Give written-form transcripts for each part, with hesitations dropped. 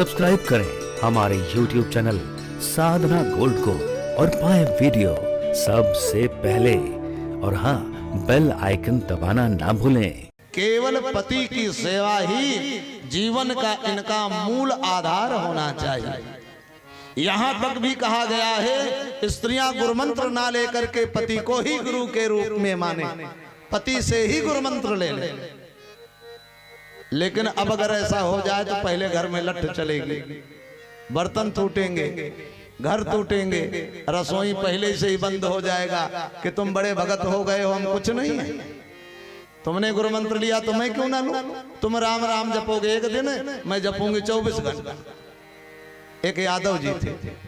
Subscribe करें हमारे YouTube channel साधना gold को और पाएं वीडियो सबसे पहले। और हाँ, बेल आइकन दबाना ना भूलें। केवल पति की सेवा ही जीवन का इनका मूल आधार होना चाहिए। यहाँ तक भी कहा गया है, स्त्रियां गुरुमंत्र ना लेकर के पति को ही गुरु के रूप में माने, पति से ही गुरुमंत्र ले ले। लेकिन अब अगर ऐसा हो जाए तो पहले घर में लठ चलेगी, बर्तन टूटेंगे, घर टूटेंगे, रसोई पहले से ही बंद हो जाएगा कि तुम बड़े भगत हो गए हो, हम कुछ नहीं है, तुमने गुरु मंत्र लिया तो मैं क्यों ना लूं। तुम राम राम जपोगे एक दिन, मैं जपूंगी 24 घंटा। एक यादव जी थे,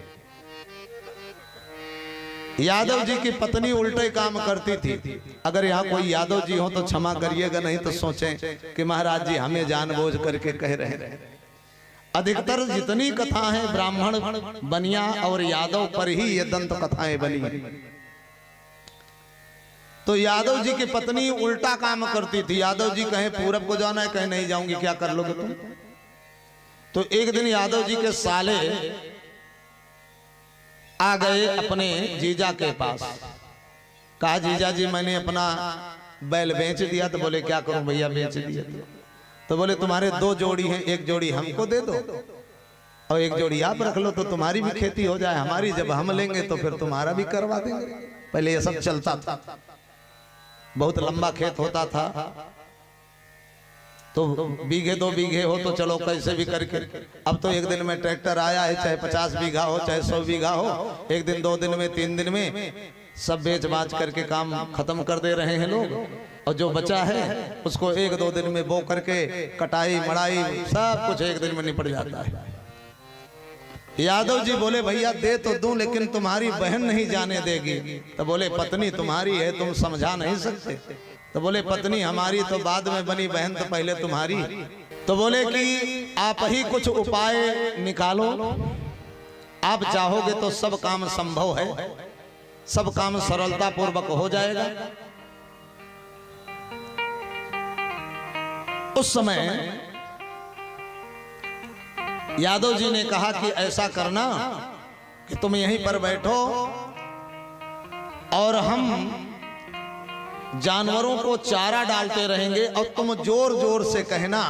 यादव जी की पत्नी उल्टे काम करती थी। अगर यहाँ कोई यादव जी हो तो क्षमा करिएगा, नहीं तो सोचें कि महाराज जी हमें जानबूझ करके कह रहे हैं। अधिकतर जितनी कथा है ब्राह्मण, बनिया और यादव पर ही ये दंत कथाएं बनी। तो यादव जी की पत्नी उल्टा काम करती थी। यादव जी कहे पूरब को जाना है, कहे नहीं जाऊंगी, क्या कर लोगे तुम। तो एक दिन यादव जी के साले आ गए अपने जीजा के पास। कहा जीजा जी मैंने अपना बैल बेच दिया। तो बोले क्या करूं भैया, बेच दिया। तो बोले तुम्हारे 2 जोड़ी हैं, एक जोड़ी हमको दे दो और एक जोड़ी आप रख लो, तो तुम्हारी भी खेती हो जाए, हमारी जब हम लेंगे तो फिर तुम्हारा भी करवा देंगे। पहले ये सब चलता था, बहुत लंबा खेत होता था, तो बीघे 2 बीघे हो तो चलो कैसे भी करके। अब तो एक दिन में ट्रैक्टर आया है, चाहे 50 बीघा हो चाहे 100 बीघा हो, एक दिन 2 दिन में 3 दिन में सब बेच बाच करके काम खत्म कर दे रहे हैं लोग। और जो बचा है उसको 1-2 दिन में बो करके कटाई मड़ाई सब कुछ एक दिन में निपट जाता है। यादव जी बोले भैया दे तो दूं, लेकिन तुम्हारी बहन नहीं जाने देगी। तो बोले पत्नी तुम्हारी है, तुम समझा नहीं सकते। तो बोले पत्नी हमारी तो बाद में बनी, बहन तो पहले तुम्हारी। तो बोले कि आप ही कुछ उपाय निकालो, आप चाहोगे तो सब काम संभव है, सब काम सरलता पूर्वक हो जाएगा। उस समय यादव जी ने कहा कि ऐसा करना कि तुम यहीं पर बैठो और हम जानवरों को चारा डालते रहेंगे, और तुम जोर जोर से कहना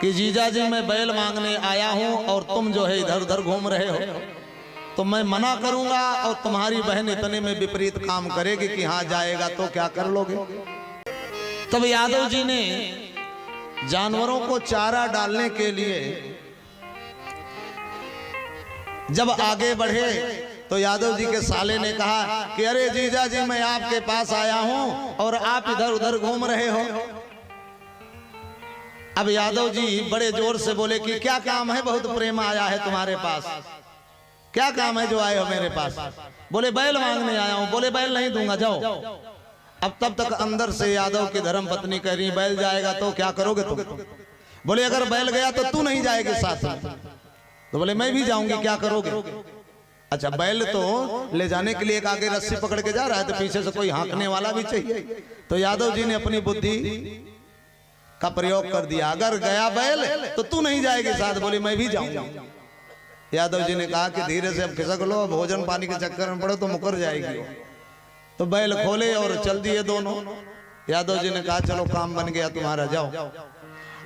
कि जीजा जी मैं बैल मांगने आया हूं और तुम जो है इधर उधर घूम रहे हो। तो मैं मना करूंगा और तुम्हारी बहन इतने में विपरीत काम करेगी कि हाँ जाएगा, तो क्या कर लोगे। तब यादव जी ने जानवरों को चारा डालने के लिए जब आगे बढ़े तो यादव जी के साले ने कहा कि अरे जीजा जी मैं आपके पास आया हूं और आप इधर उधर घूम रहे हो। अब यादव जी बड़े जोर से बोले कि क्या काम है, बहुत प्रेम आया है तुम्हारे पास, क्या काम है जो आए हो मेरे पास। बोले बैल मांगने आया हूं। बोले बैल नहीं दूंगा, जाओ। अब तब तक अंदर से यादव की धर्म पत्नी कह रही बैल जाएगा तो क्या करोगे तुम। बोले अगर बैल गया तो तू नहीं जाएगी साथ में। तो बोले मैं भी जाऊंगी, क्या करोगे। अच्छा बैल तो ले जाने के लिए एक आगे रस्सी पकड़ के जा रहा है, तो पीछे से कोई हाँकने वाला भी चाहिए। तो यादव जी ने अपनी बुद्धि का प्रयोग कर दिया, अगर गया बैल तो तू नहीं जाएगी साथ। बोली मैं भी जाऊंगा। यादव जी ने कहा कि धीरे से अब खिसक लो, भोजन पानी के चक्कर में पड़ो तो मुकर जाएगी। तो बैल खोले और चल दिए दोनों। यादव जी ने कहा चलो काम बन गया तुम्हारा, जाओ।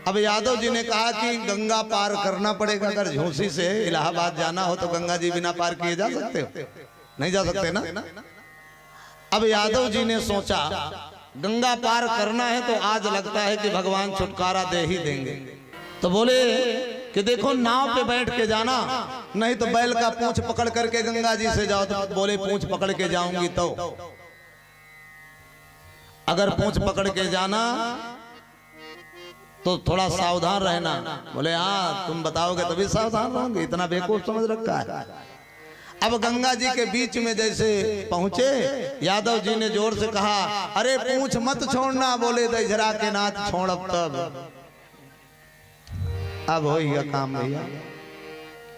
अब यादव जी ने कहा कि गंगा पार करना पड़ेगा, अगर झूसी से इलाहाबाद जाना हो तो गंगा जी बिना पार किए जा सकते हो, नहीं जा सकते ना। अब यादव जी ने सोचा गंगा पार करना है तो आज लगता है कि भगवान छुटकारा दे ही देंगे। तो बोले कि देखो नाव पे बैठ के जाना, नहीं तो बैल का पूंछ पकड़ करके गंगा जी से जाओ। तो बोले पूंछ पकड़ के जाऊंगी तो, अगर पूंछ पकड़ के जाना तो थोड़ा सावधान रहना। बोले हाँ तुम बताओगे तभी सावधान रहूंगी, इतना बेवकूफ समझ रखा है। अब गंगा जी के बीच में जैसे पहुंचे, यादव जी ने जोर से कहा अरे पूंछ मत छोड़ना। बोले दजरा के नाथ छोड़ अब होगा काम भैया।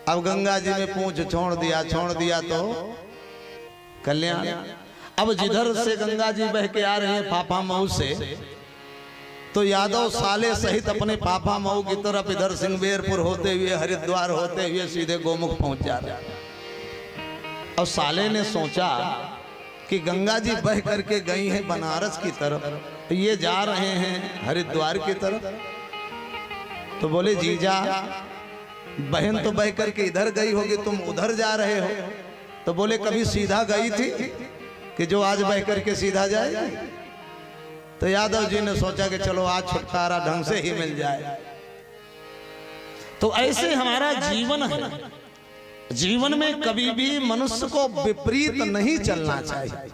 अब गंगा जी में पूंछ छोड़ दिया तो कल्याण। अब जिधर से गंगा जी बह के आ रहे हैं फाफा मऊ से, तो यादव साले सहित अपने पापा मऊ की तरफ इधर सिंहबेरपुर होते हुए हरिद्वार होते हुए सीधे गोमुख पहुंच जा रहे। और साले ने सोचा कि गंगा जी बह करके गई हैं बनारस की तरफ, ये जा रहे हैं हरिद्वार की तरफ। तो बोले जीजा, बहन तो बह करके इधर गई होगी, तुम उधर जा रहे हो। तो बोले कभी सीधा गई थी कि जो आज बह करके सीधा जाएगी। तो यादव जी ने सोचा कि चलो आज छुटकारा ढंग से ही मिल जाए। तो ऐसे हमारा जीवन है, जीवन में कभी भी मनुष्य को विपरीत नहीं चलना चाहिए,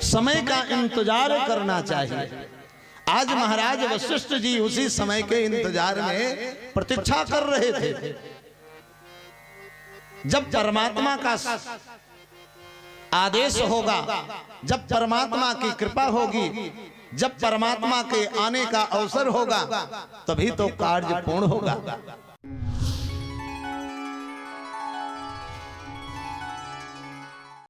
समय का इंतजार करना चाहिए। आज महाराज वशिष्ठ जी उसी समय के इंतजार में प्रतीक्षा कर रहे थे, जब परमात्मा का आदेश होगा, जब परमात्मा की कृपा होगी, जब परमात्मा के आने का अवसर होगा, तभी तो कार्य पूर्ण होगा।